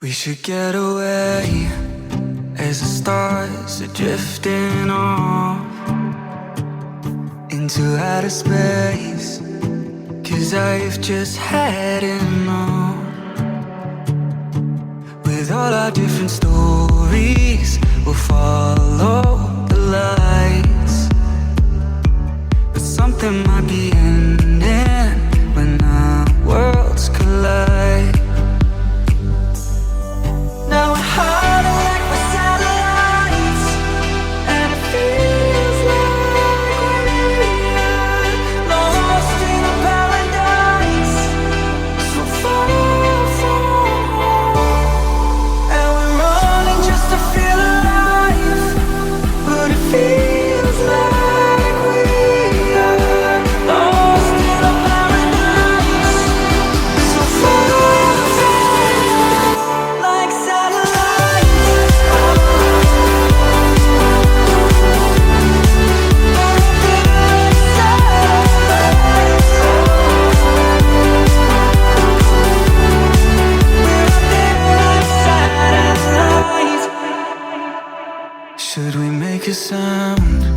We should get away as the stars are drifting off into outer space, 'cause I've just had enough. With all our different stories, we'll follow the lights, but something might be ending when our worlds collide. Now we're hiding like we're satellites, and it feels like we're lost in a paradise so far, and we're running just to feel alive, but it feels like we are lost in a paradise so far, like satellites. Should we make a sound?